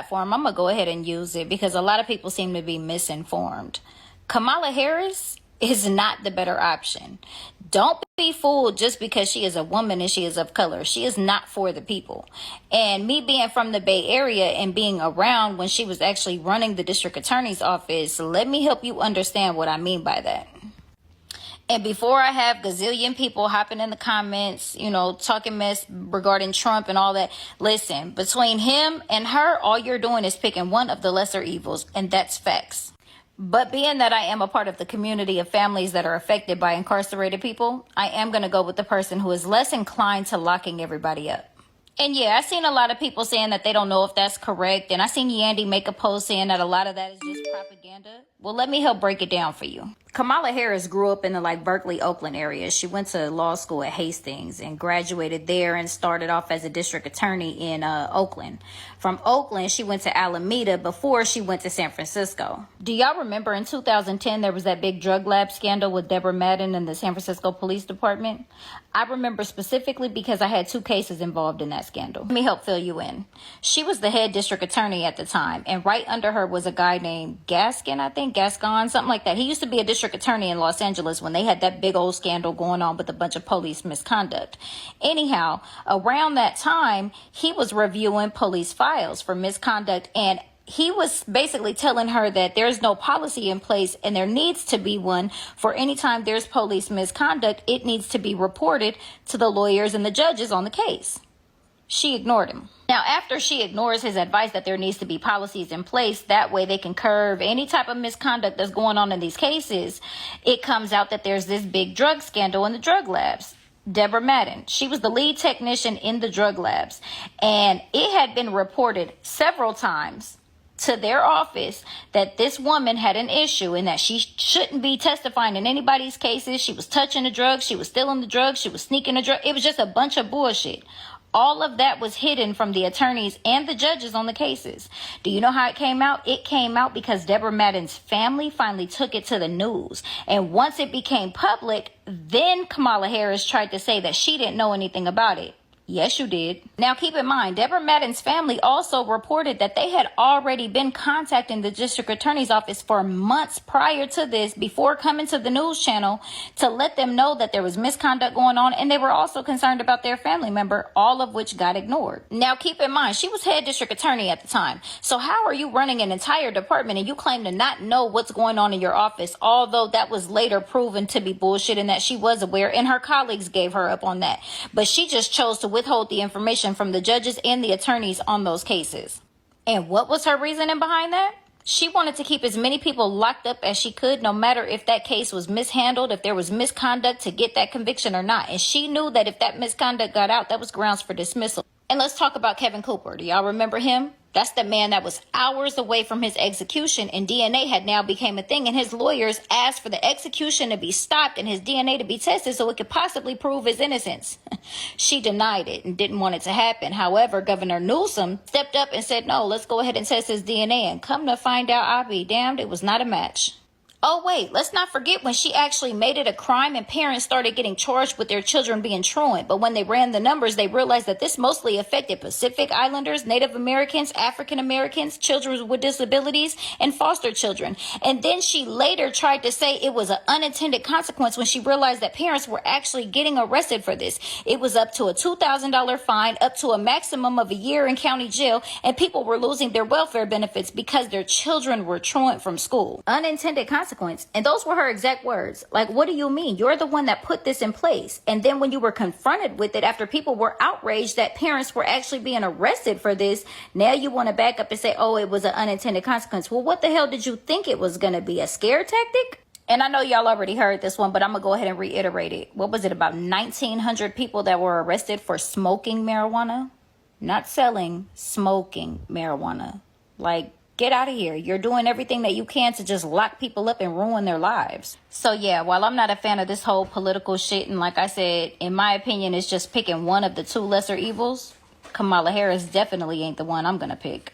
platform, I'm going to go ahead and use it because a lot of people seem to be misinformed. Kamala Harris is not the better option. Don't be fooled just because she is a woman and she is of color. She is not for the people. And me being from the Bay Area and being around when she was actually running the district attorney's office, let me help you understand what I mean by that. And before I have gazillion people hopping in the comments, talking mess regarding Trump and all that, listen, between him and her, all you're doing is picking one of the lesser evils, and that's facts. But being that I am a part of the community of families that are affected by incarcerated people, I am going to go with the person who is less inclined to locking everybody up. And yeah, I've seen a lot of people saying that they don't know if that's correct. And I seen Yandy make a post saying that a lot of that is just propaganda. Well, let me help break it down for you. Kamala Harris grew up in the Berkeley, Oakland area. She went to law school at Hastings and graduated there and started off as a district attorney in Oakland. From Oakland, she went to Alameda before she went to San Francisco. Do y'all remember in 2010, there was that big drug lab scandal with Deborah Madden and the San Francisco Police Department? I remember specifically because I had 2 cases involved in that scandal. Let me help fill you in. She was the head district attorney at the time, and right under her was a guy named Gascon, something like that. He used to be a district attorney in Los Angeles when they had that big old scandal going on with a bunch of police misconduct. Anyhow, around that time, he was reviewing police files for misconduct, and he was basically telling her that there's no policy in place and there needs to be one for any time there's police misconduct. It needs to be reported to the lawyers and the judges on the case. She ignored him. Now, after she ignores his advice that there needs to be policies in place, that way they can curb any type of misconduct that's going on in these cases, it comes out that there's this big drug scandal in the drug labs. Deborah Madden, she was the lead technician in the drug labs, and it had been reported several times to their office that this woman had an issue and that she shouldn't be testifying in anybody's cases. She was touching the drugs, she was stealing the drugs, she was sneaking the drugs. It was just a bunch of bullshit. All of that was hidden from the attorneys and the judges on the cases. Do you know how it came out? It came out because Deborah Madden's family finally took it to the news. And once it became public, then Kamala Harris tried to say that she didn't know anything about it. Yes, you did. Now, keep in mind, Deborah Madden's family also reported that they had already been contacting the district attorney's office for months prior to this, before coming to the news channel, to let them know that there was misconduct going on, and they were also concerned about their family member, all of which got ignored. Now, keep in mind, she was head district attorney at the time. So how are you running an entire department and you claim to not know what's going on in your office, although that was later proven to be bullshit and that she was aware and her colleagues gave her up on that? But she just chose to withhold the information from the judges and the attorneys on those cases. And what was her reasoning behind that? She wanted to keep as many people locked up as she could, no matter if that case was mishandled, if there was misconduct, to get that conviction or not. And she knew that if that misconduct got out, that was grounds for dismissal. And let's talk about Kevin Cooper. Do y'all remember him? That's the man that was hours away from his execution, and DNA had now became a thing, and his lawyers asked for the execution to be stopped and his DNA to be tested so it could possibly prove his innocence. She denied it and didn't want it to happen. However, Governor Newsom stepped up and said, no, let's go ahead and test his DNA, and come to find out, I'll be damned, it was not a match. Oh, wait, let's not forget when she actually made it a crime and parents started getting charged with their children being truant. But when they ran the numbers, they realized that this mostly affected Pacific Islanders, Native Americans, African Americans, children with disabilities, and foster children. And then she later tried to say it was an unintended consequence when she realized that parents were actually getting arrested for this. It was up to a $2,000 fine, up to a maximum of a year in county jail, and people were losing their welfare benefits because their children were truant from school. Unintended consequence. And those were her exact words. Like, what do you mean? You're the one that put this in place. And then when you were confronted with it after people were outraged that parents were actually being arrested for this, now you want to back up and say, oh, it was an unintended consequence. Well, what the hell did you think it was going to be? A scare tactic? And I know y'all already heard this one, but I'm going to go ahead and reiterate it. What was it? About 1,900 people that were arrested for smoking marijuana? Not selling, smoking marijuana. Like, get out of here. You're doing everything that you can to just lock people up and ruin their lives. So yeah, while I'm not a fan of this whole political shit, and like I said, in my opinion, it's just picking one of the 2 lesser evils, Kamala Harris definitely ain't the one I'm gonna pick.